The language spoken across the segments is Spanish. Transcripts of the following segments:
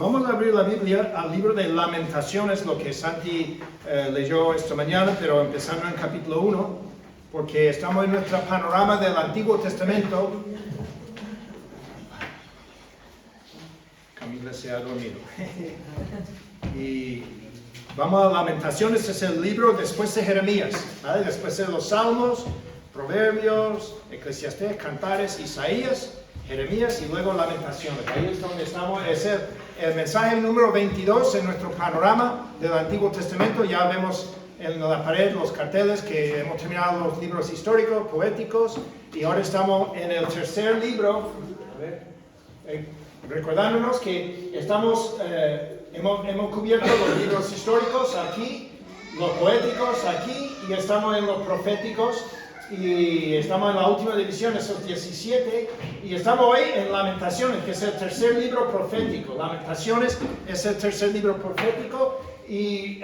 Vamos a abrir la Biblia al libro de Lamentaciones, lo que Santi leyó esta mañana, pero empezando en capítulo 1, porque estamos en nuestro panorama del Antiguo Testamento. Camila se ha dormido. Y vamos a Lamentaciones, es el libro después de Jeremías, ¿vale? Después de los Salmos, Proverbios, Eclesiastés, Cantares, Isaías, Jeremías y luego Lamentaciones. Ahí es donde estamos, es el mensaje número 22 en nuestro panorama del Antiguo Testamento. Ya vemos en la pared los carteles que hemos terminado los libros históricos, poéticos, y ahora estamos en el tercer libro. A ver, recordándonos que hemos cubierto los libros históricos aquí, los poéticos aquí, y estamos en los proféticos. Y estamos en la última división, esos 17, y estamos hoy en Lamentaciones, que es el tercer libro profético. Lamentaciones es el tercer libro profético, y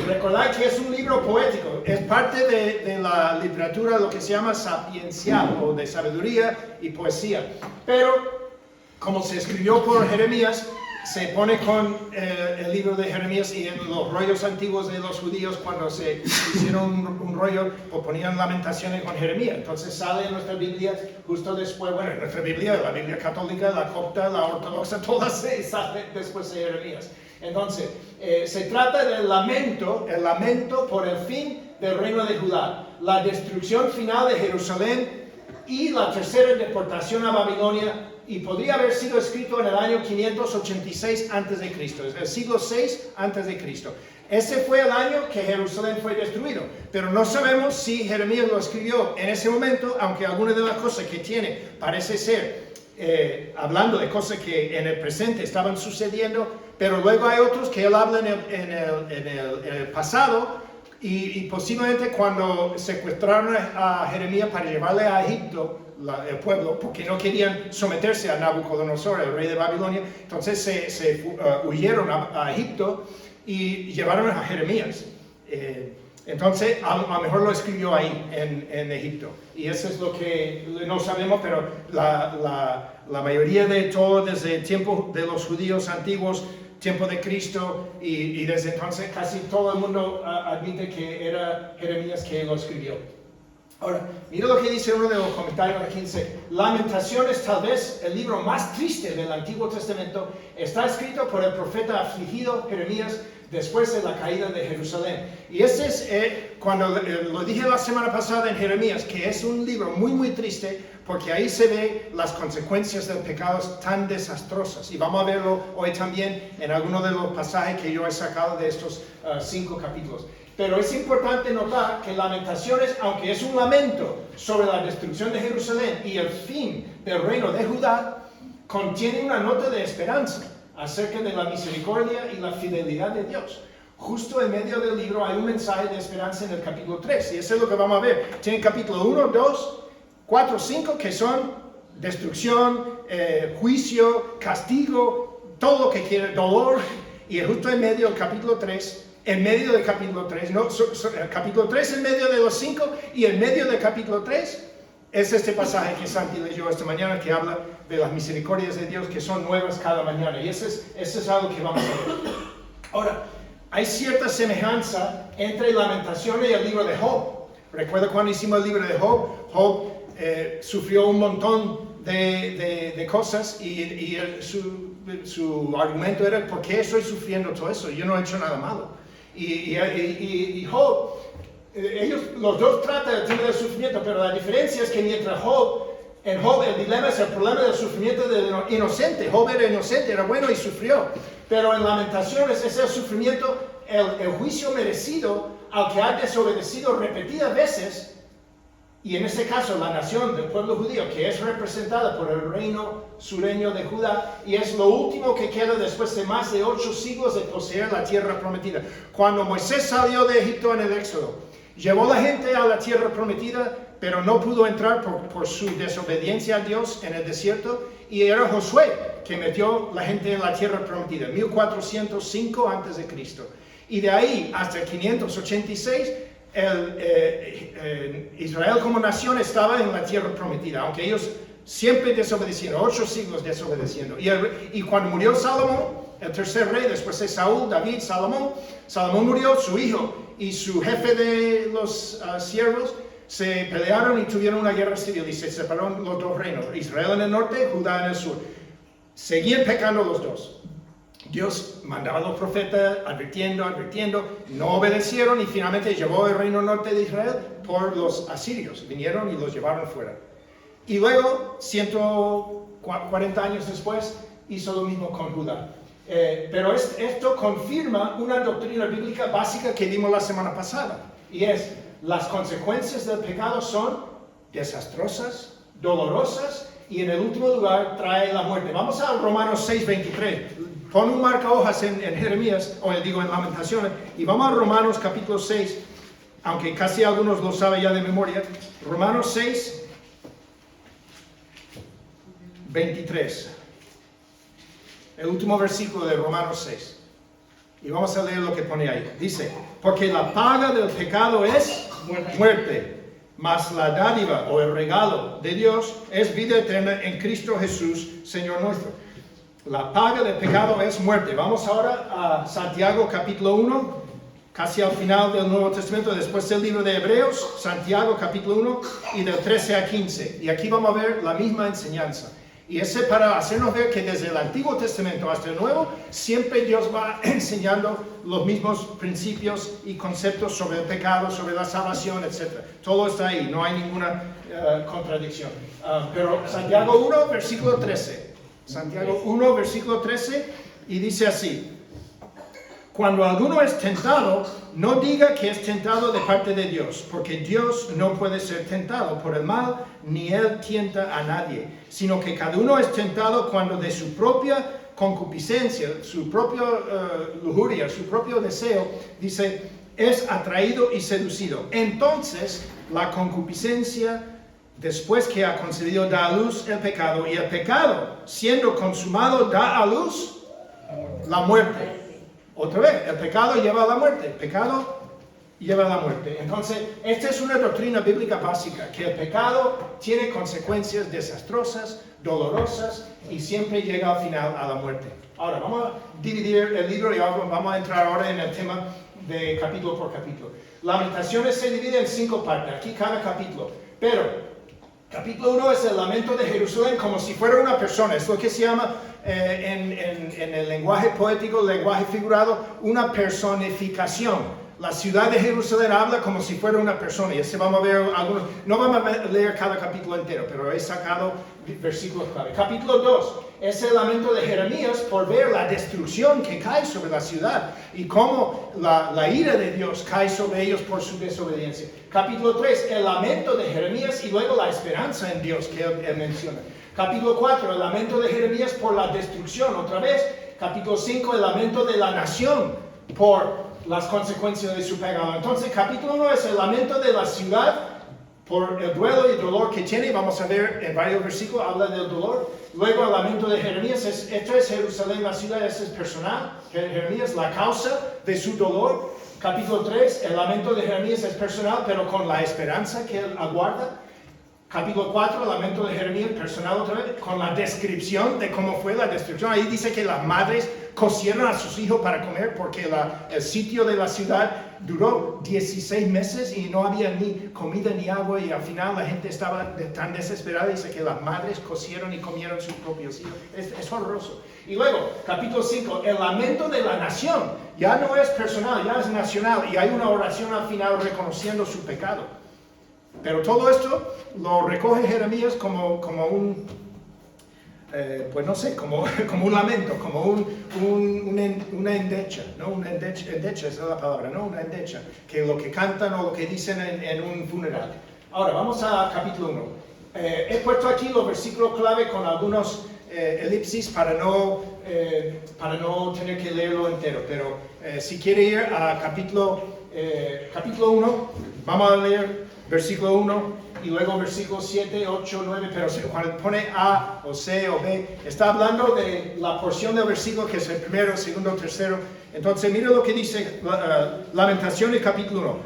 recordad que es un libro poético, es parte de la literatura, lo que se llama sapiencial, o de sabiduría y poesía. Pero, como se escribió por Jeremías, se pone con el libro de Jeremías, y en los rollos antiguos de los judíos, cuando se hicieron un rollo, pues ponían Lamentaciones con Jeremías. Entonces sale en nuestra Biblia justo después, bueno, en nuestra Biblia, la Biblia católica, la copta, la ortodoxa, todas salen después de Jeremías. Entonces, se trata del lamento, el lamento por el fin del reino de Judá, la destrucción final de Jerusalén y la tercera deportación a Babilonia. Y podría haber sido escrito en el año 586 a.C., es el siglo 6 a.C. Ese fue el año que Jerusalén fue destruido, pero no sabemos si Jeremías lo escribió en ese momento, aunque algunas de las cosas que tiene parece ser hablando de cosas que en el presente estaban sucediendo, pero luego hay otros que él habla en el pasado, y posiblemente cuando secuestraron a Jeremías para llevarle a Egipto, el pueblo, porque no querían someterse a Nabucodonosor, el rey de Babilonia, entonces se huyeron a Egipto y llevaron a Jeremías. Entonces, a lo mejor lo escribió ahí, en Egipto. Y eso es lo que no sabemos, pero la mayoría de todo, desde el tiempo de los judíos antiguos, tiempo de Cristo, y desde entonces casi todo el mundo admite que era Jeremías que lo escribió. Ahora, mira lo que dice uno de los comentarios aquí, dice: Lamentaciones, tal vez el libro más triste del Antiguo Testamento, está escrito por el profeta afligido Jeremías después de la caída de Jerusalén. Y ese es, cuando lo dije la semana pasada en Jeremías, que es un libro muy muy triste, porque ahí se ve las consecuencias del pecado tan desastrosas. Y vamos a verlo hoy también en algunos de los pasajes que yo he sacado de estos 5 capítulos. Pero es importante notar que Lamentaciones, aunque es un lamento sobre la destrucción de Jerusalén y el fin del reino de Judá, contiene una nota de esperanza acerca de la misericordia y la fidelidad de Dios. Justo en medio del libro hay un mensaje de esperanza en el capítulo 3, y eso es lo que vamos a ver. Tiene capítulo 1, 2, 4, 5, que son destrucción, juicio, castigo, todo lo que quiere, dolor, y justo en medio del capítulo 3, en medio del capítulo 3, el capítulo 3 en medio de los 5, y en medio del capítulo 3 es este pasaje que Santi leyó esta mañana, que habla de las misericordias de Dios que son nuevas cada mañana, y eso es algo que vamos a ver. Ahora, hay cierta semejanza entre Lamentaciones y el libro de Job. Recuerda cuando hicimos el libro de Job. Job sufrió un montón de cosas, y su argumento era: ¿por qué estoy sufriendo todo eso? Yo no he hecho nada malo. Y Job, ellos los dos tratan el tema del sufrimiento, pero la diferencia es que mientras en Job el dilema es el problema del sufrimiento del inocente. Job era inocente, era bueno y sufrió, pero en Lamentaciones es el sufrimiento, el juicio merecido al que ha desobedecido repetidas veces. Y en este caso la nación del pueblo judío, que es representada por el reino sureño de Judá, y es lo último que queda después de más de 8 siglos de poseer la tierra prometida. Cuando Moisés salió de Egipto en el Éxodo, llevó la gente a la tierra prometida, pero no pudo entrar por su desobediencia a Dios en el desierto, y era Josué que metió la gente en la tierra prometida, 1405 a.C. Y de ahí hasta 586, Israel como nación estaba en la tierra prometida, aunque ellos siempre desobedecieron, 8 siglos desobedeciendo. Y cuando murió Salomón, el tercer rey, después de Saúl, David, Salomón. Salomón murió, su hijo y su jefe de los siervos se pelearon y tuvieron una guerra civil y se separaron los dos reinos, Israel en el norte, Judá en el sur. Seguían pecando los dos. Dios mandaba a los profetas advirtiendo, no obedecieron y finalmente llevó el reino norte de Israel por los asirios. Vinieron y los llevaron fuera. Y luego, 140 años después, hizo lo mismo con Judá. Pero esto confirma una doctrina bíblica básica que vimos la semana pasada. Y es, las consecuencias del pecado son desastrosas, dolorosas y en el último lugar trae la muerte. Vamos a Romanos 6:23. Pon un marca hojas en Jeremías, en Lamentaciones, y vamos a Romanos capítulo 6, aunque casi algunos lo saben ya de memoria. Romanos 6, 23. El último versículo de Romanos 6. Y vamos a leer lo que pone ahí. Dice, porque la paga del pecado es muerte, mas la dádiva o el regalo de Dios es vida eterna en Cristo Jesús, Señor nuestro. La paga del pecado es muerte. Vamos ahora a Santiago capítulo 1, casi al final del Nuevo Testamento, después del libro de Hebreos, Santiago capítulo 1 y del 13 a 15. Y aquí vamos a ver la misma enseñanza. Y ese para hacernos ver que desde el Antiguo Testamento hasta el Nuevo, siempre Dios va enseñando los mismos principios y conceptos sobre el pecado, sobre la salvación, etc. Todo está ahí, no hay ninguna contradicción. Pero Santiago 1, versículo 13. Santiago 1, versículo 13, y dice así. Cuando alguno es tentado, no diga que es tentado de parte de Dios, porque Dios no puede ser tentado por el mal, ni Él tienta a nadie, sino que cada uno es tentado cuando de su propia concupiscencia, su propia lujuria, su propio deseo, dice, es atraído y seducido. Entonces, la concupiscencia, después que ha concebido, da a luz el pecado, y el pecado, siendo consumado, da a luz la muerte. Otra vez, el pecado lleva a la muerte, el pecado lleva a la muerte. Entonces, esta es una doctrina bíblica básica, que el pecado tiene consecuencias desastrosas, dolorosas, y siempre llega al final a la muerte. Ahora, vamos a dividir el libro y vamos a entrar ahora en el tema de capítulo por capítulo. Lamentaciones se divide en 5 partes, aquí cada capítulo, pero capítulo 1 es el lamento de Jerusalén como si fuera una persona, es lo que se llama en el lenguaje poético, lenguaje figurado, una personificación. La ciudad de Jerusalén habla como si fuera una persona, y vamos a ver algunos, no vamos a leer cada capítulo entero, pero he sacado versículos clave. Capítulo 2 es el lamento de Jeremías por ver la destrucción que cae sobre la ciudad y cómo la ira de Dios cae sobre ellos por su desobediencia. Capítulo 3, el lamento de Jeremías y luego la esperanza en Dios que él menciona. Capítulo 4, el lamento de Jeremías por la destrucción, otra vez. Capítulo 5, el lamento de la nación por las consecuencias de su pecado. Entonces, capítulo 1 es el lamento de la ciudad por el duelo y dolor que tiene. Vamos a ver en varios versículos, habla del dolor. Luego el lamento de Jeremías, esto es Jerusalén, la ciudad, es personal. Jeremías, la causa de su dolor. Capítulo 3, el lamento de Jeremías es personal, pero con la esperanza que él aguarda. Capítulo 4, el lamento de Jeremías, personal otra vez, con la descripción de cómo fue la destrucción. Ahí dice que las madres cosieron a sus hijos para comer porque el sitio de la ciudad duró 16 meses y no había ni comida ni agua, y al final la gente estaba tan desesperada, dice que las madres cosieron y comieron sus propios hijos. Es horroroso. Y luego, capítulo 5, el lamento de la nación. Ya no es personal, ya es nacional, y hay una oración al final reconociendo su pecado. Pero todo esto lo recoge Jeremías como un, pues no sé, como un lamento, como una endecha, ¿no? Una endecha es la palabra, ¿no? Una endecha, que lo que cantan o lo que dicen en un funeral. Ahora, vamos a capítulo 1. He puesto aquí los versículos clave con algunos elipsis para no tener que leerlo entero, pero si quiere ir a capítulo 1, vamos a leer versículo 1 y luego versículos 7, 8, 9, pero cuando pone A o C o B, está hablando de la porción del versículo que es el primero, el segundo, el tercero. Entonces, mira lo que dice Lamentaciones capítulo 1.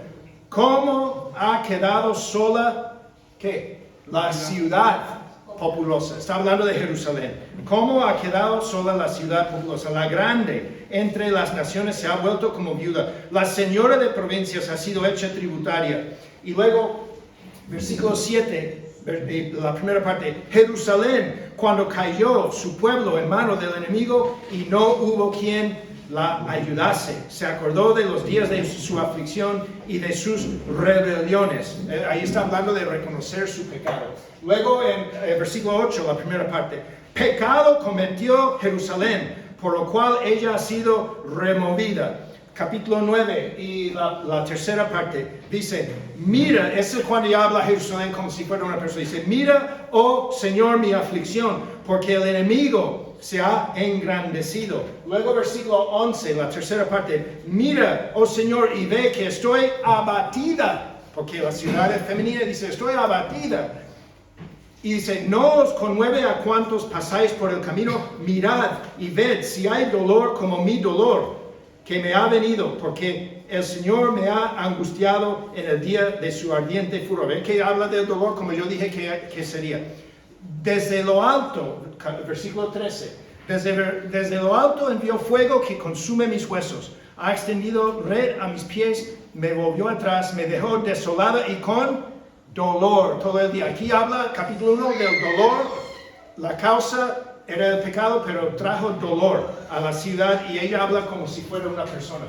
¿Cómo ha quedado sola, qué? La ciudad populosa. Está hablando de Jerusalén. ¿Cómo ha quedado sola la ciudad populosa? La grande entre las naciones se ha vuelto como viuda. La señora de provincias ha sido hecha tributaria. Y luego, versículo 7, la primera parte. Jerusalén, cuando cayó su pueblo en mano del enemigo y no hubo quien la ayudase. Se acordó de los días de su aflicción y de sus rebeliones. Ahí está hablando de reconocer su pecado. Luego en versículo 8, la primera parte. Pecado cometió Jerusalén, por lo cual ella ha sido removida. Capítulo 9 y la tercera parte dice, mira, ese es cuando ya habla Jerusalén como si fuera una persona. Dice, mira, oh Señor, mi aflicción, porque el enemigo se ha engrandecido. Luego versículo 11, la tercera parte, mira, oh Señor, y ve que estoy abatida, porque la ciudad es femenina, dice, estoy abatida. Y dice, no os conmueve a cuantos pasáis por el camino, mirad y ved si hay dolor como mi dolor, que me ha venido, porque el Señor me ha angustiado en el día de su ardiente furor. ¿Ven que habla del dolor como yo dije que sería? Desde lo alto, versículo 13, desde lo alto envió fuego que consume mis huesos, ha extendido red a mis pies, me volvió atrás, me dejó desolada y con dolor todo el día. Aquí habla, capítulo 1, del dolor. La causa era el pecado, pero trajo dolor a la ciudad y ella habla como si fuera una persona.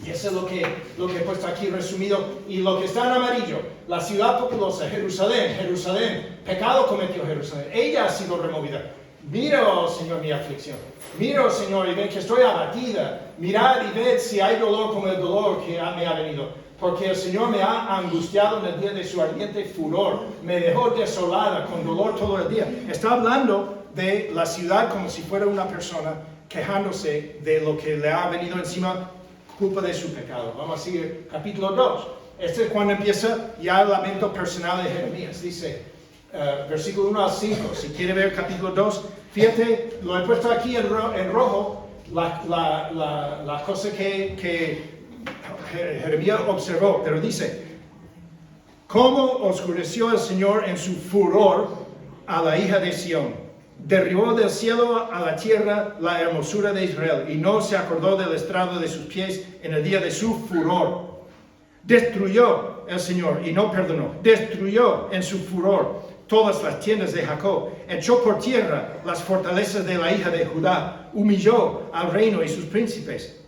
Y eso es lo que he puesto aquí resumido. Y lo que está en amarillo, la ciudad populosa, Jerusalén, Jerusalén, pecado cometió Jerusalén. Ella ha sido removida. Mira, oh Señor, mi aflicción. Mira, oh Señor, y ve que estoy abatida. Mirad y ved si hay dolor como el dolor que me ha venido. Porque el Señor me ha angustiado en el día de su ardiente furor. Me dejó desolada, con dolor todo el día. Está hablando de la ciudad como si fuera una persona quejándose de lo que le ha venido encima, culpa de su pecado. Vamos a seguir, capítulo 2. Este es cuando empieza ya el lamento personal de Jeremías. Dice, versículo 1 al 5. Si quiere ver capítulo 2, fíjate, lo he puesto aquí en rojo, la cosa que Jeremías observó, pero dice, ¿cómo oscureció el Señor en su furor a la hija de Sión? Derribó del cielo a la tierra la hermosura de Israel y no se acordó del estrado de sus pies en el día de su furor. Destruyó el Señor y no perdonó. Destruyó en su furor todas las tiendas de Jacob. Echó por tierra las fortalezas de la hija de Judá. Humilló al reino y sus príncipes.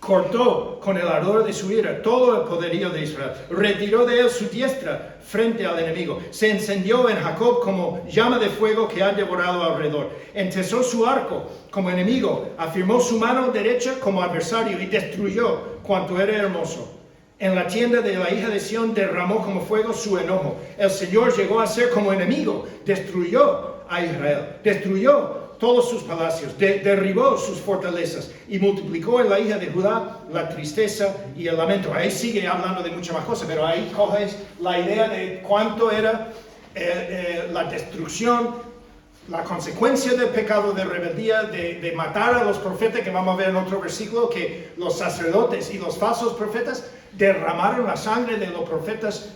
Cortó con el ardor de su ira todo el poderío de Israel. Retiró de él su diestra frente al enemigo. Se encendió en Jacob como llama de fuego que ha devorado alrededor. Entesó su arco como enemigo. Afirmó su mano derecha como adversario y destruyó cuanto era hermoso. En la tienda de la hija de Sión derramó como fuego su enojo. El Señor llegó a ser como enemigo. Destruyó a Israel. Destruyó todos sus palacios, derribó sus fortalezas y multiplicó en la hija de Judá la tristeza y el lamento. Ahí sigue hablando de muchas más cosas, pero ahí coges la idea de cuánto era la destrucción, la consecuencia del pecado de rebeldía, de matar a los profetas, que vamos a ver en otro versículo, que los sacerdotes y los falsos profetas derramaron la sangre de los profetas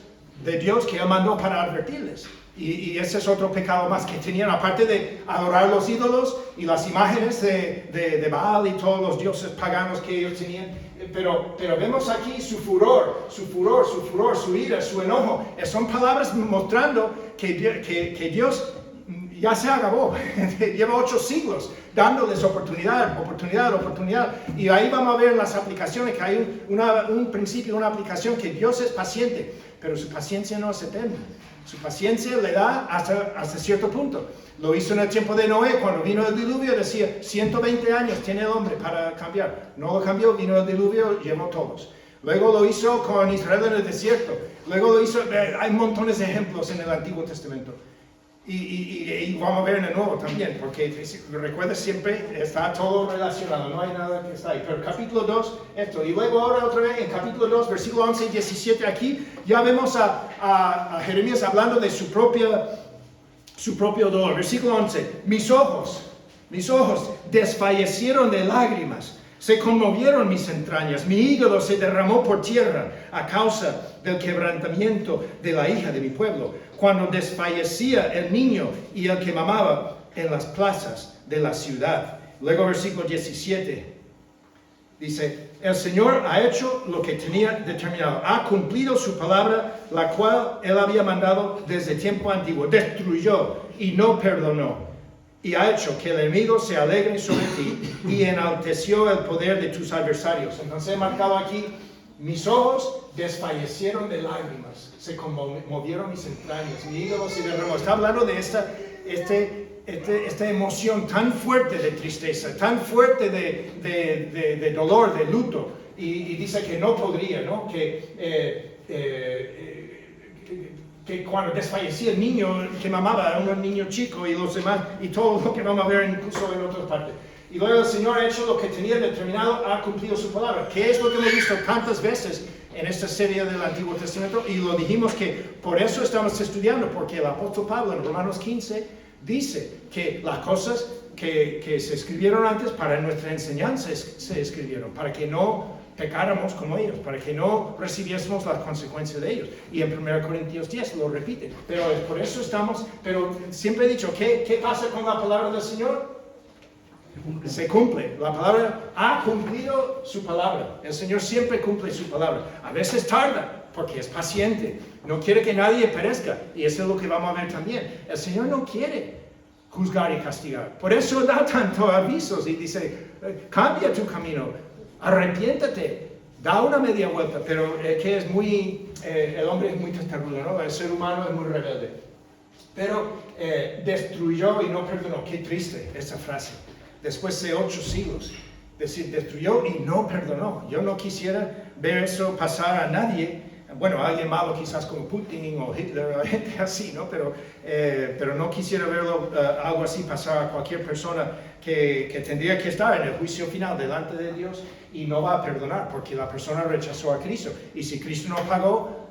de Dios que Él mandó para advertirles. Y ese es otro pecado más que tenían, aparte de adorar los ídolos y las imágenes de Baal y todos los dioses paganos que ellos tenían. Pero vemos aquí su furor, su ira, su enojo. Son palabras mostrando que Dios ya se acabó. Lleva 8 siglos dándoles oportunidad. Y ahí vamos a ver las aplicaciones, que hay un principio, una aplicación, que Dios es paciente, pero su paciencia no es eterna. Su paciencia le da hasta cierto punto. Lo hizo en el tiempo de Noé, cuando vino el diluvio, decía, 120 años tiene el hombre para cambiar. No lo cambió, vino el diluvio, llevó todos. Luego lo hizo con Israel en el desierto. Luego lo hizo, hay montones de ejemplos en el Antiguo Testamento. Y vamos a ver en el Nuevo también, porque recuerda, siempre está todo relacionado, no hay nada que está ahí. Pero capítulo 2, esto. Y luego ahora otra vez en capítulo 2, versículo 11 y 17, aquí ya vemos a Jeremías hablando de su propio dolor. Versículo 11, mis ojos desfallecieron de lágrimas Se conmovieron mis entrañas, mi hígado se derramó por tierra a causa del quebrantamiento de la hija de mi pueblo, cuando desfallecía el niño y el que mamaba en las plazas de la ciudad. Luego versículo 17 dice, el Señor ha hecho lo que tenía determinado, ha cumplido su palabra, la cual Él había mandado desde tiempo antiguo, destruyó y no perdonó. Y ha hecho que el enemigo se alegre sobre ti y enalteció el poder de tus adversarios. Entonces he marcado aquí, mis ojos desfallecieron de lágrimas, se conmovieron mis entrañas, mi hígado se derramó. Está hablando de esta emoción tan fuerte de tristeza, tan fuerte de dolor, de luto. Y dice que no podría, ¿no? Que cuando desfallecía el niño que mamaba, era un niño chico y los demás, y todo lo que vamos a ver incluso en otras partes. Y luego el Señor ha hecho lo que tenía determinado, ha cumplido su palabra. ¿Qué es lo que hemos visto tantas veces en esta serie del Antiguo Testamento? Y lo dijimos que por eso estamos estudiando, porque el apóstol Pablo en Romanos 15 dice que las cosas que se escribieron antes para nuestra enseñanza se escribieron, para que no pecáramos como ellos, para que no recibiésemos las consecuencias de ellos. Y en 1 Corintios 10 lo repite. Pero por eso estamos, pero siempre he dicho, ¿qué pasa con la palabra del Señor? Se cumple. La palabra ha cumplido su palabra. El Señor siempre cumple su palabra. A veces tarda, porque es paciente. No quiere que nadie perezca. Y eso es lo que vamos a ver también. El Señor no quiere juzgar y castigar. Por eso da tantos avisos y dice, cambia tu camino. Arrepiéntate, da una media vuelta, pero que es el hombre es muy testarudo, ¿no? El ser humano es muy rebelde. Pero destruyó y no perdonó. Qué triste esa frase. Después de 8 siglos, decir, destruyó y no perdonó. Yo no quisiera ver eso pasar a nadie. Bueno, a alguien malo quizás como Putin o Hitler o gente así, ¿no? Pero no quisiera verlo algo así pasar a cualquier persona que tendría que estar en el juicio final delante de Dios y no va a perdonar porque la persona rechazó a Cristo. Y si Cristo no pagó,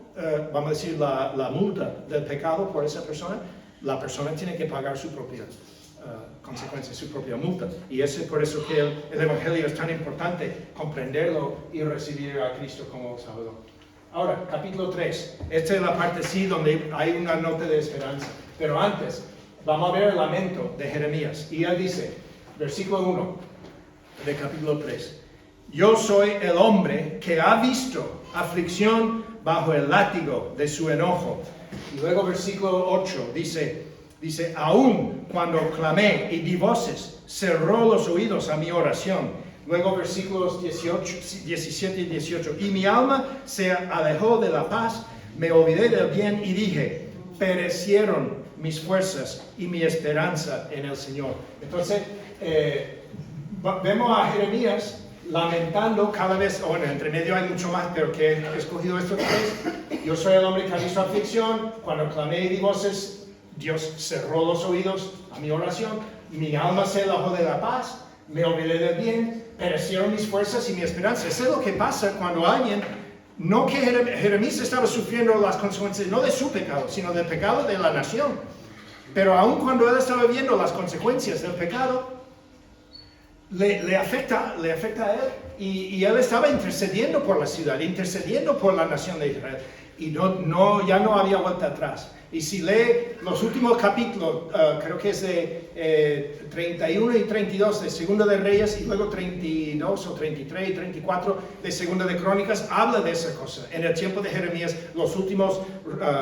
vamos a decir, la multa del pecado por esa persona, la persona tiene que pagar su propia consecuencia, su propia multa. Y es por eso que el Evangelio es tan importante, comprenderlo y recibir a Cristo como Salvador. Ahora, capítulo 3. Esta es la parte sí donde hay una nota de esperanza. Pero antes, vamos a ver el lamento de Jeremías. Y él dice, versículo 1 de capítulo 3. Yo soy el hombre que ha visto aflicción bajo el látigo de su enojo. Y luego versículo 8 dice, aún cuando clamé y di voces, cerró los oídos a mi oración. Luego versículos 17 y 18. Y mi alma se alejó de la paz, me olvidé del bien y dije, perecieron mis fuerzas y mi esperanza en el Señor. Entonces, vemos a Jeremías lamentando cada vez, bueno, entre medio hay mucho más, pero que he escogido estos 3. Yo soy el hombre que ha visto aflicción, cuando clamé y di voces, Dios cerró los oídos a mi oración, mi alma se alejó de la paz, me olvidé del bien, perecieron mis fuerzas y mi esperanza. Eso es lo que pasa cuando alguien, no que Jeremías estaba sufriendo las consecuencias, no de su pecado, sino del pecado de la nación. Pero aun cuando él estaba viendo las consecuencias del pecado, le afecta a él. Y él estaba intercediendo por la ciudad, intercediendo por la nación de Israel. Y ya no había vuelta atrás. Y si lee los últimos capítulos, creo que es de 31 y 32 de Segunda de Reyes y luego 32 o 33 y 34 de Segunda de Crónicas, habla de esa cosa. En el tiempo de Jeremías, los últimos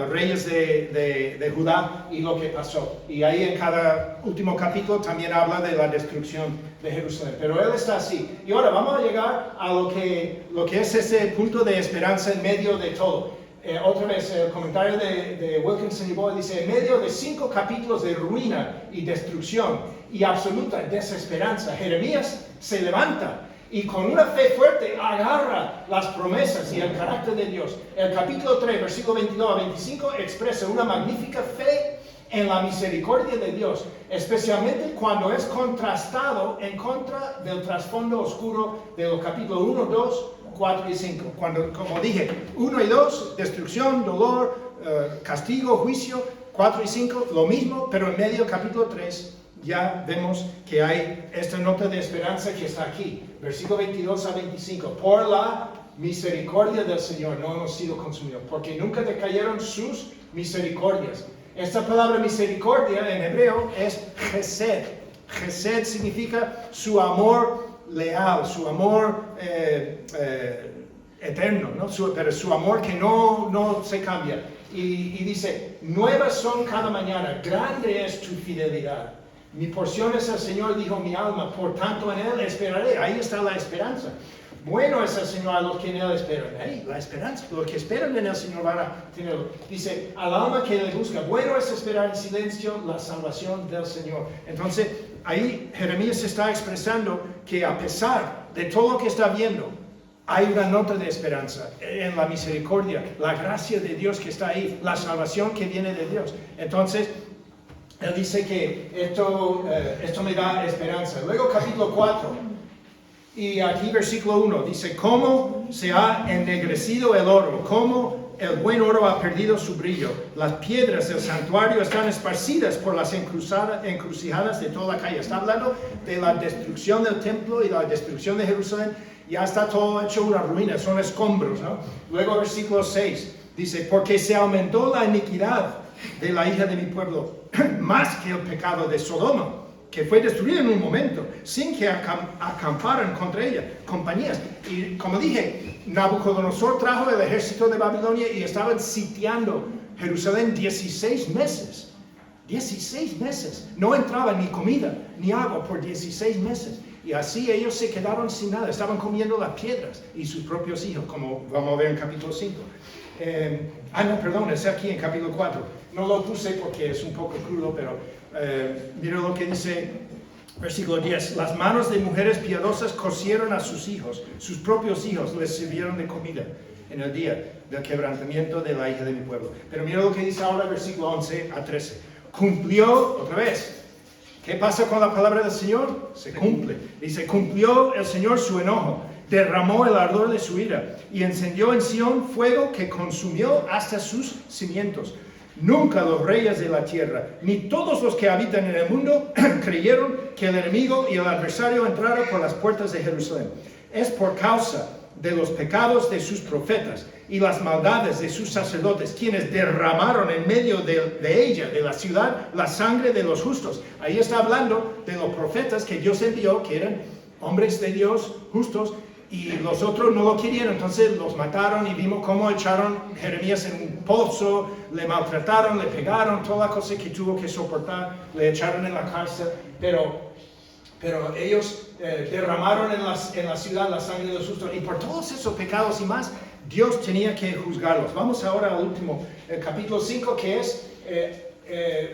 reyes de Judá y lo que pasó. Y ahí en cada último capítulo también habla de la destrucción de Jerusalén. Pero él está así. Y ahora vamos a llegar a lo que es ese punto de esperanza en medio de todo. Otra vez, el comentario de Wilkinson y Boyd dice, en medio de 5 capítulos de ruina y destrucción y absoluta desesperanza, Jeremías se levanta y con una fe fuerte agarra las promesas y el carácter de Dios. El capítulo 3, versículo 22 a 25, expresa una magnífica fe en la misericordia de Dios, especialmente cuando es contrastado en contra del trasfondo oscuro de los capítulos 1, 2, 4 y 5. Cuando, como dije, 1 y 2, destrucción, dolor, castigo, juicio. 4 y 5, lo mismo, pero en medio capítulo 3, ya vemos que hay esta nota de esperanza que está aquí. Versículo 22 a 25. Por la misericordia del Señor no hemos sido consumidos, porque nunca decayeron sus misericordias. Esta palabra misericordia en hebreo es chesed. Chesed significa su amor leal, su amor eterno, ¿no? Pero su amor que no se cambia. Y dice, nuevas son cada mañana, grande es tu fidelidad. Mi porción es el Señor, dijo mi alma, por tanto en Él esperaré. Ahí está la esperanza. Bueno es el Señor a los que en Él esperan. Ahí, la esperanza, los que esperan en el Señor van a tenerlo. Dice, al alma que le busca, bueno es esperar en silencio la salvación del Señor. Entonces, ahí Jeremías está expresando que a pesar de todo lo que está viendo, hay una nota de esperanza en la misericordia, la gracia de Dios que está ahí, la salvación que viene de Dios. Entonces, él dice que esto me da esperanza. Luego capítulo 4, y aquí versículo 1, dice, ¿cómo se ha ennegrecido el oro? ¿Cómo el buen oro ha perdido su brillo? Las piedras del santuario están esparcidas por las encrucijadas de toda la calle. Está hablando de la destrucción del templo y la destrucción de Jerusalén. Ya está todo hecho una ruina, son escombros, ¿no? Luego versículo 6 dice, porque se aumentó la iniquidad de la hija de mi pueblo, más que el pecado de Sodoma, que fue destruida en un momento, sin que acamparan contra ella compañías. Y como dije, Nabucodonosor trajo el ejército de Babilonia y estaban sitiando Jerusalén 16 meses. 16 meses. No entraba ni comida ni agua por 16 meses. Y así ellos se quedaron sin nada, estaban comiendo las piedras y sus propios hijos, como vamos a ver en capítulo 5. Es aquí en capítulo 4. No lo puse porque es un poco crudo, pero mira lo que dice versículo 10. Las manos de mujeres piadosas cocieron a sus hijos, sus propios hijos les sirvieron de comida en el día del quebrantamiento de la hija de mi pueblo. Pero mira lo que dice ahora versículo 11 a 13. Cumplió, otra vez. ¿Qué pasa con la palabra del Señor? Se cumple. Dice, cumplió el Señor su enojo, derramó el ardor de su ira y encendió en Sión fuego que consumió hasta sus cimientos. Nunca los reyes de la tierra, ni todos los que habitan en el mundo, creyeron que el enemigo y el adversario entraron por las puertas de Jerusalén. Es por causa de los pecados de sus profetas y las maldades de sus sacerdotes, quienes derramaron en medio de ella, de la ciudad, la sangre de los justos. Ahí está hablando de los profetas que Dios envió, que eran hombres de Dios, justos, y los otros no lo querían, entonces los mataron y vimos cómo echaron a Jeremías en un pozo, le maltrataron, le pegaron, toda la cosa que tuvo que soportar, le echaron en la cárcel, pero ellos derramaron en la ciudad la sangre de los justos, y por todos esos pecados y más, Dios tenía que juzgarlos. Vamos ahora al último, el capítulo 5, que es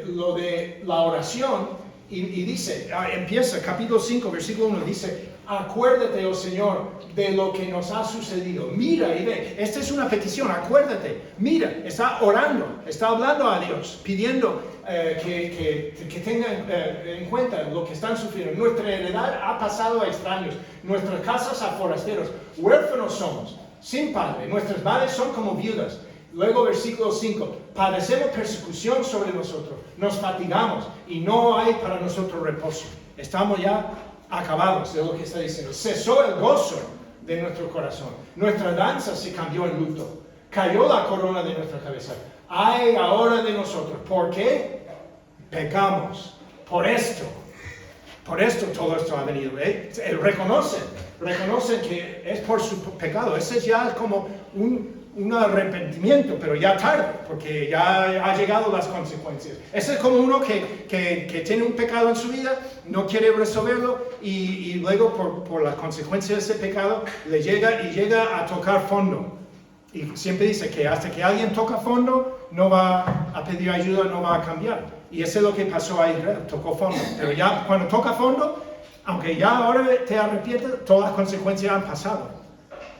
lo de la oración, y dice, empieza capítulo 5, versículo 1, dice, acuérdate, oh Señor, de lo que nos ha sucedido. Mira y ve. Esta es una petición, acuérdate. Mira, está orando, está hablando a Dios, pidiendo que tengan en cuenta lo que están sufriendo. Nuestra heredad ha pasado a extraños, nuestras casas a forasteros, huérfanos somos, sin padre, nuestras madres son como viudas. Luego versículo 5, padecemos persecución sobre nosotros, nos fatigamos y no hay para nosotros reposo. Estamos ya acabados de lo que está diciendo. Cesó el gozo de nuestro corazón, nuestra danza se cambió en luto, cayó la corona de nuestra cabeza. Ay ahora de nosotros, ¿por qué? Pecamos, por esto todo esto ha venido. Reconocen que es por su pecado. Ese ya es como un arrepentimiento, pero ya tarde, porque ya ha llegado las consecuencias. Ese es como uno que tiene un pecado en su vida, no quiere resolverlo, y luego por las consecuencias de ese pecado le llega a tocar fondo. Y siempre dice que hasta que alguien toca fondo, no va a pedir ayuda, no va a cambiar. Y eso es lo que pasó a Israel, tocó fondo. Pero ya cuando toca fondo, aunque ya ahora te arrepientes, todas las consecuencias han pasado.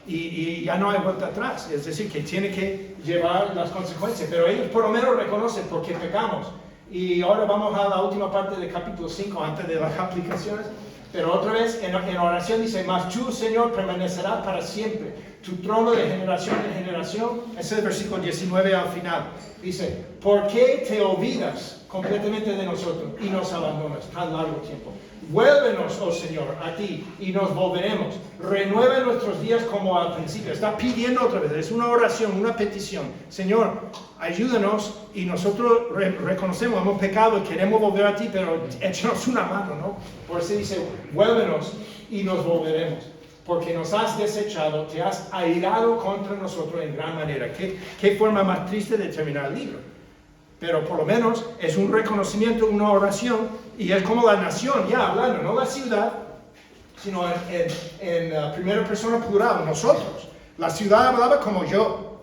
Y ya no hay vuelta atrás. Es decir, que tiene que llevar las consecuencias. Pero ellos por lo menos reconocen por qué pecamos. Y ahora vamos a la última parte del capítulo 5, antes de las aplicaciones. Pero otra vez en oración dice, mas tú, Señor, permanecerás para siempre. Tu trono de generación en generación. Ese es el versículo 19 al final. Dice, ¿por qué te olvidas completamente de nosotros y nos abandonas tan largo tiempo? Vuélvenos, oh Señor, a ti y nos volveremos. Renueva nuestros días como al principio. Está pidiendo otra vez, es una oración, una petición. Señor, ayúdanos y nosotros reconocemos, hemos pecado y queremos volver a ti, pero échanos una mano, ¿no? Por eso dice, vuélvenos y nos volveremos. Porque nos has desechado, te has airado contra nosotros en gran manera. ¿Qué forma más triste de terminar el libro? Pero por lo menos es un reconocimiento, una oración, y es como la nación, ya hablando, no la ciudad, sino en primera persona plural, nosotros. La ciudad hablaba como yo.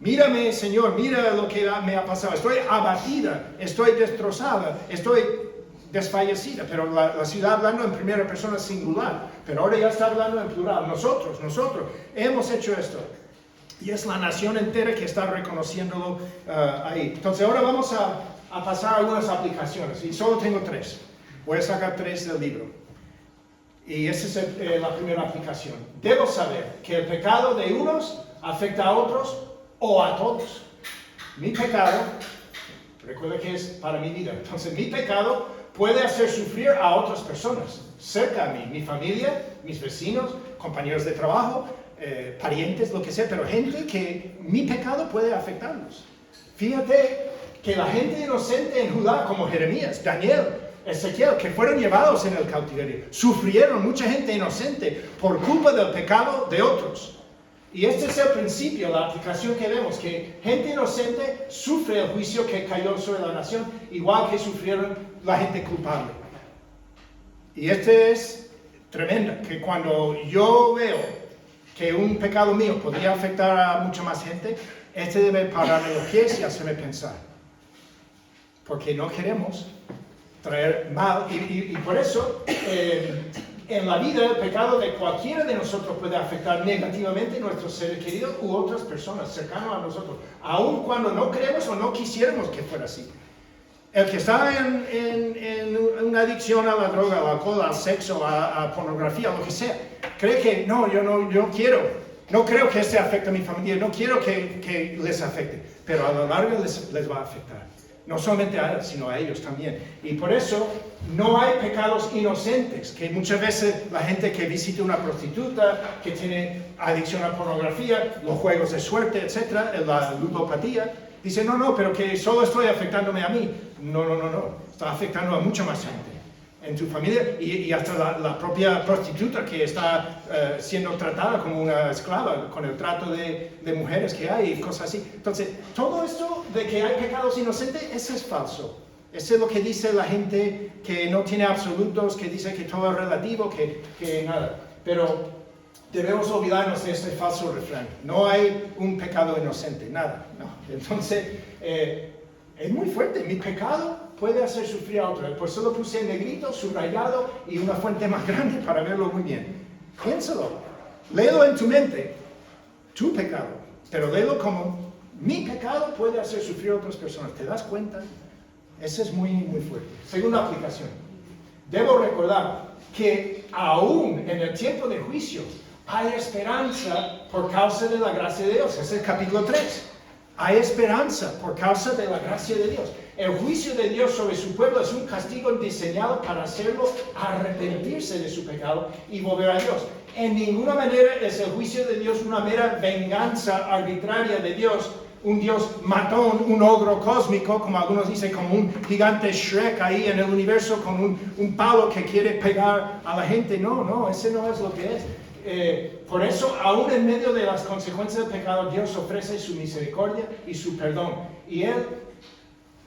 Mírame, Señor, mira lo que me ha pasado. Estoy abatida, estoy destrozada, estoy desfallecida. Pero la ciudad hablando en primera persona singular. Pero ahora ya está hablando en plural. Nosotros hemos hecho esto. Y es la nación entera que está reconociéndolo ahí. Entonces ahora vamos a pasar a algunas aplicaciones. Y solo tengo 3. Voy a sacar 3 del libro. Y esa es la primera aplicación. Debo saber que el pecado de unos afecta a otros o a todos. Mi pecado, recuerda que es para mi vida. Entonces mi pecado puede hacer sufrir a otras personas cerca a mí. Mi familia, mis vecinos, compañeros de trabajo, parientes, lo que sea, pero gente que mi pecado puede afectarlos. Fíjate que la gente inocente en Judá, como Jeremías, Daniel, Ezequiel, que fueron llevados en el cautiverio, sufrieron mucha gente inocente por culpa del pecado de otros. Y este es el principio, la aplicación que vemos, que gente inocente sufre el juicio que cayó sobre la nación, igual que sufrieron la gente culpable. Y este es tremendo, que cuando yo veo que un pecado mío podría afectar a mucha más gente, este debe pararme los pies y hacerme pensar. Porque no queremos traer mal. Y por eso, en la vida, el pecado de cualquiera de nosotros puede afectar negativamente a nuestros seres queridos u otras personas cercanas a nosotros, aun cuando no queremos o no quisiéramos que fuera así. El que está en una adicción a la droga, al alcohol, al sexo, a pornografía, lo que sea, cree que no creo que este afecte a mi familia, no quiero que les afecte, pero a lo largo les va a afectar. No solamente a él, sino a ellos también. Y por eso no hay pecados inocentes, que muchas veces la gente que visita una prostituta, que tiene adicción a pornografía, los juegos de suerte, etcétera, la ludopatía, dice, no, pero que solo estoy afectándome a mí. No. Está afectando a mucha más gente en tu familia y hasta la propia prostituta que está siendo tratada como una esclava con el trato de mujeres que hay y cosas así. Entonces, todo esto de que hay pecados inocentes, eso es falso. Eso es lo que dice la gente que no tiene absolutos, que dice que todo es relativo, que nada. Pero debemos olvidarnos de este falso refrán. No hay un pecado inocente, nada. No. Entonces, es muy fuerte. Mi pecado puede hacer sufrir a otro. Por eso lo puse en negrito, subrayado y una fuente más grande para verlo muy bien. Piénsalo. Léelo en tu mente, tu pecado. Pero léelo como mi pecado puede hacer sufrir a otras personas. ¿Te das cuenta? Eso es muy, muy fuerte. Segunda aplicación. Debo recordar que aún en el tiempo de juicio hay esperanza por causa de la gracia de Dios. Es el capítulo 3. Hay esperanza por causa de la gracia de Dios. El juicio de Dios sobre su pueblo es un castigo diseñado para hacerlo arrepentirse de su pecado y volver a Dios. En ninguna manera es el juicio de Dios una mera venganza arbitraria de Dios, un Dios matón, un ogro cósmico, como algunos dicen, como un gigante Shrek ahí en el universo con un palo que quiere pegar a la gente. No, ese no es lo que es. Por eso, aún en medio de las consecuencias del pecado, Dios ofrece su misericordia y su perdón. Y Él,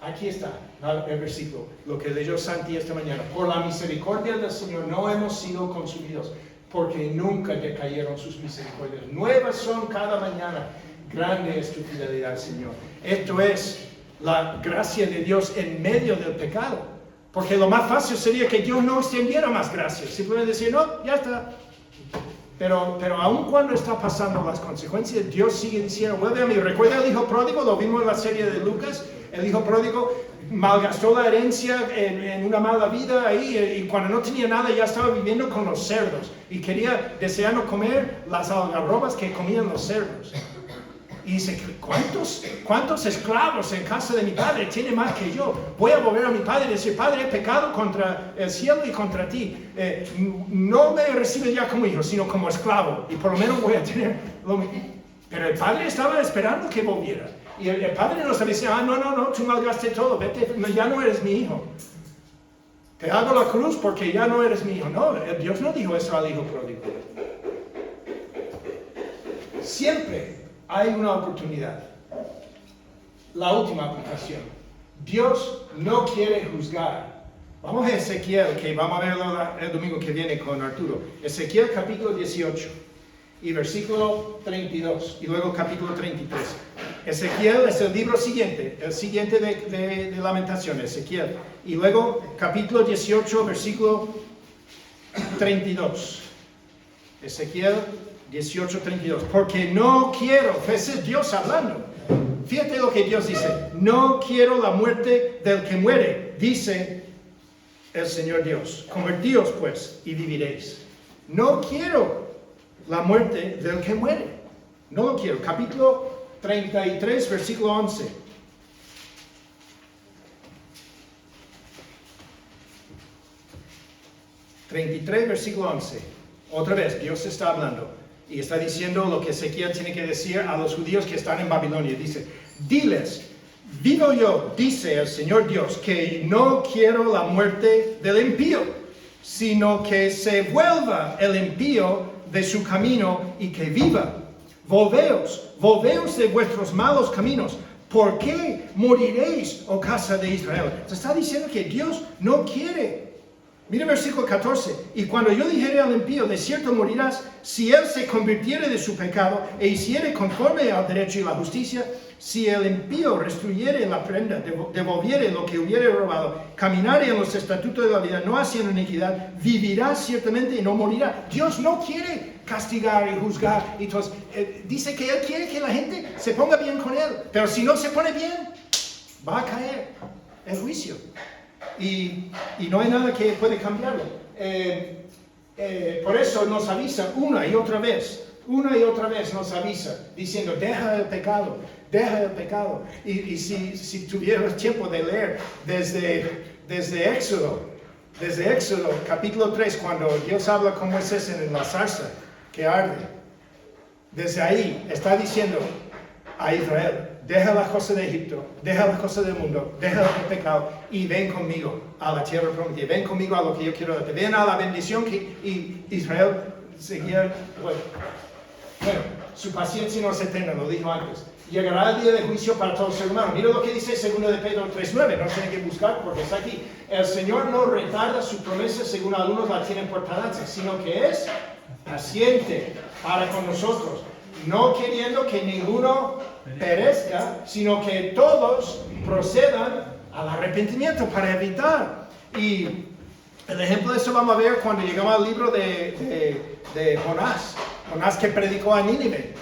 aquí está el versículo, lo que leyó Santi esta mañana. Por la misericordia del Señor no hemos sido consumidos, porque nunca decayeron sus misericordias. Nuevas son cada mañana. Grande es tu fidelidad, Señor. Esto es la gracia de Dios en medio del pecado. Porque lo más fácil sería que Dios no extendiera más gracias. Simplemente decir, no, ya está. Pero aun cuando está pasando las consecuencias, Dios sigue diciendo, vuelve a mí. ¿Recuerda el hijo pródigo? Lo vimos en la serie de Lucas. El hijo pródigo malgastó la herencia en una mala vida ahí, y cuando no tenía nada ya estaba viviendo con los cerdos y deseando comer las algarrobas que comían los cerdos. Y dice, ¿cuántos esclavos en casa de mi padre tiene más que yo? Voy a volver a mi padre y decir, Padre, he pecado contra el cielo y contra ti. No me recibes ya como hijo, sino como esclavo. Y por lo menos voy a tener lo mismo. Pero el padre estaba esperando que volviera. Y el padre no estaba diciendo, no, tú malgaste todo, vete, ya no eres mi hijo. Te hago la cruz porque ya no eres mi hijo. No, Dios no dijo eso al hijo pródigo. Siempre hay una oportunidad. La última aplicación. Dios no quiere juzgar. Vamos a Ezequiel, que vamos a verlo el domingo que viene con Arturo. Ezequiel capítulo 18 y versículo 32 y luego capítulo 33. Ezequiel es el libro siguiente, el siguiente de Lamentaciones, Ezequiel. Y luego capítulo 18, versículo 32. Ezequiel 18:32, porque no quiero, ese es Dios hablando. Fíjate lo que Dios dice, no quiero la muerte del que muere, dice el Señor Dios. Convertíos pues y viviréis. No quiero la muerte del que muere, no lo quiero. Capítulo 33, versículo 11. Versículo 11. Otra vez, Dios está hablando. Y está diciendo lo que Ezequiel tiene que decir a los judíos que están en Babilonia. Dice, diles, vivo yo, dice el Señor Dios, que no quiero la muerte del impío, sino que se vuelva el impío de su camino y que viva. Volveos de vuestros malos caminos. ¿Por qué moriréis, oh casa de Israel? Se está diciendo que Dios no quiere. Mira el versículo 14. Y cuando yo dijere al impío, de cierto morirás, si él se convirtiere de su pecado e hiciere conforme al derecho y la justicia, si el impío restruyere la prenda, devolviere lo que hubiere robado, caminare en los estatutos de la vida, no haciendo iniquidad, vivirá ciertamente y no morirá. Dios no quiere castigar y juzgar. Entonces, dice que Él quiere que la gente se ponga bien con Él. Pero si no se pone bien, va a caer el juicio. Y no hay nada que puede cambiarlo. Por eso nos avisa una y otra vez nos avisa, diciendo, deja el pecado. Y si tuvieras tiempo de leer desde Éxodo, capítulo 3, cuando Dios habla con Moisés en la zarza que arde, desde ahí está diciendo a Israel, deja las cosas de Egipto, deja las cosas del mundo, deja el pecado y ven conmigo a la tierra prometida, ven conmigo a lo que yo quiero darte, ven a la bendición que Israel seguía. Bueno, su paciencia no es eterna, lo dijo antes. Llegará el día de juicio para todo ser humano. Mira lo que dice 2 de Pedro 3:9, no tienen que buscar porque está aquí. El Señor no retarda su promesa según algunos la tienen por tardanza, sino que es paciente para con nosotros, no queriendo que ninguno perezca, sino que todos procedan al arrepentimiento para evitar. Y el ejemplo de eso vamos a ver cuando llegamos al libro de Jonás. Jonás que predicó a Nínive.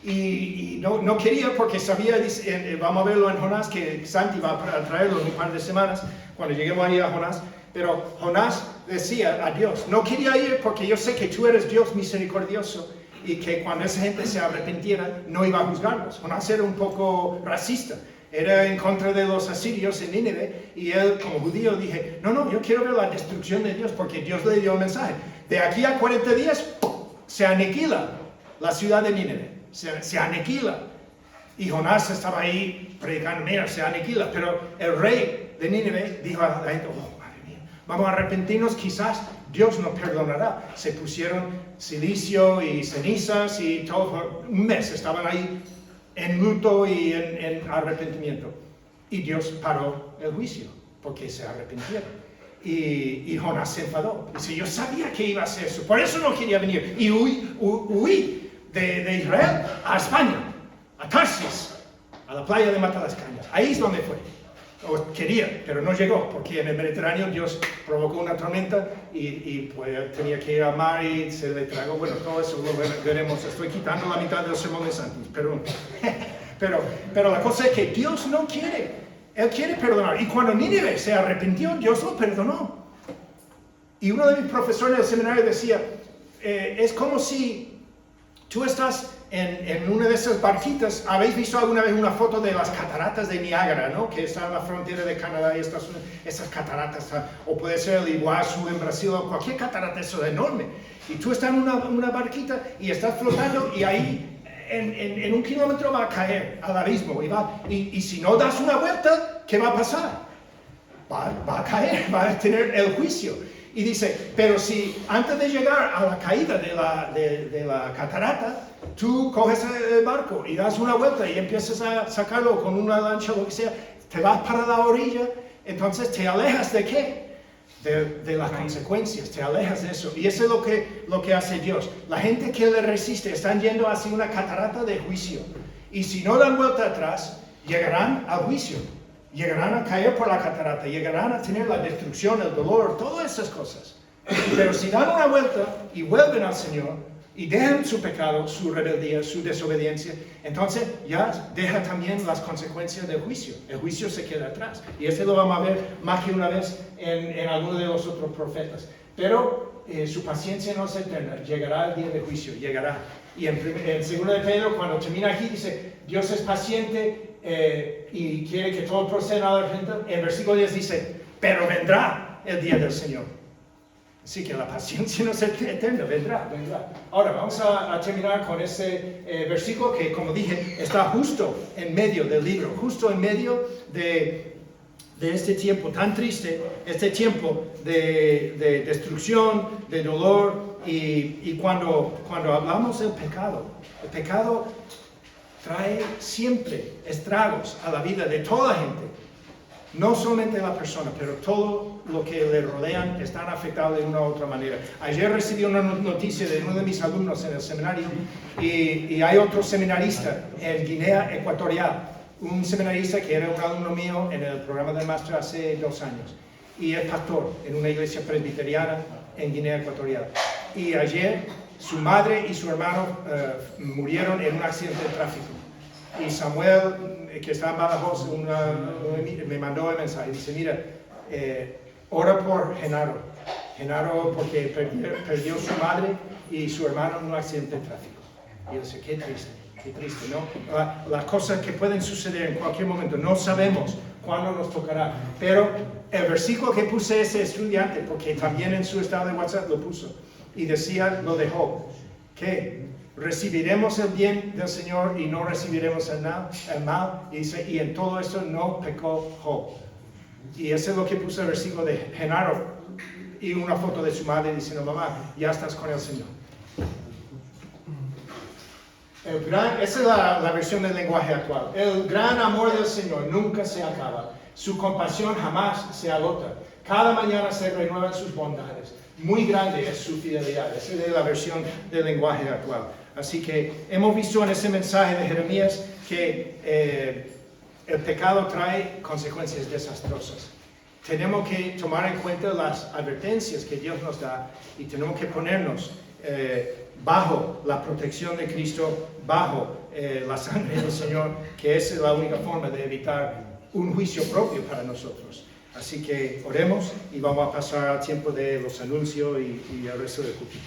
Y no quería porque sabía, vamos a verlo en Jonás, que Santi va a traerlo en un par de semanas, cuando lleguemos ahí a Jonás. Pero Jonás decía a Dios, no quería ir porque yo sé que tú eres Dios misericordioso y que cuando esa gente se arrepintiera no iba a juzgarlos. Jonás era un poco racista, era en contra de los asirios en Nínive y él como judío dije, no, yo quiero ver la destrucción de Dios porque Dios le dio el mensaje. De aquí a 40 días se aniquila la ciudad de Nínive, se aniquila. Y Jonás estaba ahí predicando, mira, se aniquila. Pero el rey de Nínive dijo a la gente, madre mía, vamos a arrepentirnos, quizás Dios nos perdonará. Se pusieron silicio y cenizas y todo por un mes estaban ahí en luto y en arrepentimiento. Y Dios paró el juicio porque se arrepintieron. Y Jonás se enfadó. Dice, yo sabía que iba a hacer eso, por eso no quería venir. Y huí de Israel a España, a Tarsis, a la playa de Matalascañas. Ahí es donde fue. O quería, pero no llegó, porque en el Mediterráneo Dios provocó una tormenta y pues tenía que ir al mar y se le tragó. Bueno, todo eso lo veremos. Estoy quitando la mitad del sermón de Santos, pero la cosa es que Dios no quiere Él quiere perdonar. Y cuando Nínive se arrepintió, Dios lo perdonó. Y uno de mis profesores del seminario decía, es como si tú estás en una de esas barquitas. ¿Habéis visto alguna vez una foto de las cataratas de Niágara, ¿no? Que están en la frontera de Canadá y esas cataratas, o puede ser el Iguazú en Brasil, o cualquier catarata, eso es enorme. Y tú estás en una barquita y estás flotando y ahí en 1 kilómetro va a caer al abismo. Y si no das una vuelta, ¿qué va a pasar? Va a caer, va a tener el juicio. Y dice, pero si antes de llegar a la caída de la catarata, tú coges el barco y das una vuelta y empiezas a sacarlo con una lancha o lo que sea, te vas para la orilla, entonces te alejas ¿de qué? De las consecuencias, te alejas de eso. Y eso es lo que hace Dios. La gente que le resiste están yendo hacia una catarata de juicio. Y si no dan vuelta atrás, llegarán al juicio. Llegarán a caer por la catarata, llegarán a tener la destrucción, el dolor, todas esas cosas. Pero si dan una vuelta y vuelven al Señor y dejan su pecado, su rebeldía, su desobediencia, entonces ya deja también las consecuencias del juicio. El juicio se queda atrás. Y este lo vamos a ver más que una vez en alguno de los otros profetas. Pero su paciencia no es eterna. Llegará el día de juicio, llegará. Y en 2 de Pedro, cuando termina aquí, dice, Dios es paciente y quiere que todos procedan a la arrepentimiento. En versículo 10 dice, pero vendrá el día del Señor. Así que la paciencia no es eterna, vendrá. Ahora vamos a terminar con ese versículo que, como dije, está justo en medio del libro, justo en medio de este tiempo tan triste, este tiempo de destrucción, de dolor. Y cuando hablamos del pecado, el pecado trae siempre estragos a la vida de toda la gente. No solamente la persona, pero todo lo que le rodean están afectados de una u otra manera. Ayer recibí una noticia de uno de mis alumnos en el seminario y hay otro seminarista en Guinea Ecuatorial. Un seminarista que era un alumno mío en el programa de máster hace 2 años. Y es pastor en una iglesia presbiteriana en Guinea Ecuatorial. Y ayer su madre y su hermano murieron en un accidente de tráfico. Y Samuel, que está en Badajoz, me mandó el mensaje. Dice, mira, ora por Genaro. Genaro porque perdió su madre y su hermano en un accidente de tráfico. Y yo decía, qué triste, ¿no? Las cosas que pueden suceder en cualquier momento, no sabemos cuándo nos tocará. Pero el versículo que puse ese estudiante, porque también en su estado de WhatsApp lo puso, y decía lo de Job, que recibiremos el bien del Señor y no recibiremos el mal, y dice, y en todo esto no pecó Job. Y ese es lo que puso el versículo de Genaro, y una foto de su madre diciendo, mamá, ya estás con el Señor. Esa es la versión del lenguaje actual. El gran amor del Señor nunca se acaba. Su compasión jamás se agota. Cada mañana se renuevan sus bondades. Muy grande es su fidelidad. Esa es la versión del lenguaje actual. Así que hemos visto en ese mensaje de Jeremías que el pecado trae consecuencias desastrosas. Tenemos que tomar en cuenta las advertencias que Dios nos da y tenemos que ponernos bajo la protección de Cristo, bajo la sangre del Señor, que es la única forma de evitar un juicio propio para nosotros. Así que oremos y vamos a pasar al tiempo de los anuncios y el resto del culto.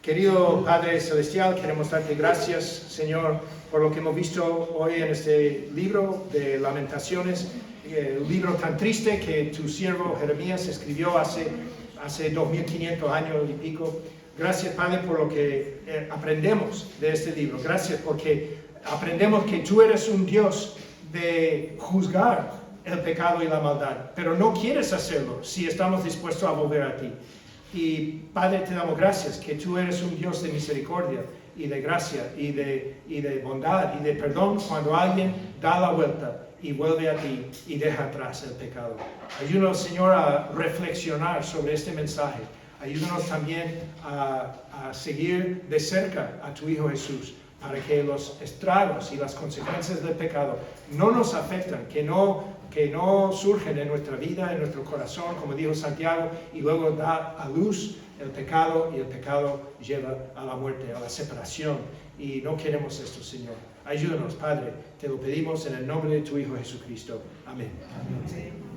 Querido Padre Celestial, queremos darte gracias, Señor, por lo que hemos visto hoy en este libro de Lamentaciones, un libro tan triste que tu siervo Jeremías escribió hace 2500 años y pico. Gracias, Padre, por lo que aprendemos de este libro. Gracias porque aprendemos que tú eres un Dios de juzgar el pecado y la maldad, pero no quieres hacerlo si estamos dispuestos a volver a ti. Y Padre, te damos gracias que tú eres un Dios de misericordia y de gracia y de bondad y de perdón cuando alguien da la vuelta y vuelve a ti y deja atrás el pecado. Ayúdanos, Señor, a reflexionar sobre este mensaje. Ayúdanos también a seguir de cerca a tu Hijo Jesús, para que los estragos y las consecuencias del pecado no nos afecten, que no surgen en nuestra vida, en nuestro corazón, como dijo Santiago, y luego da a luz el pecado, y el pecado lleva a la muerte, a la separación. Y no queremos esto, Señor. Ayúdanos, Padre, te lo pedimos en el nombre de tu Hijo Jesucristo. Amén. Amén.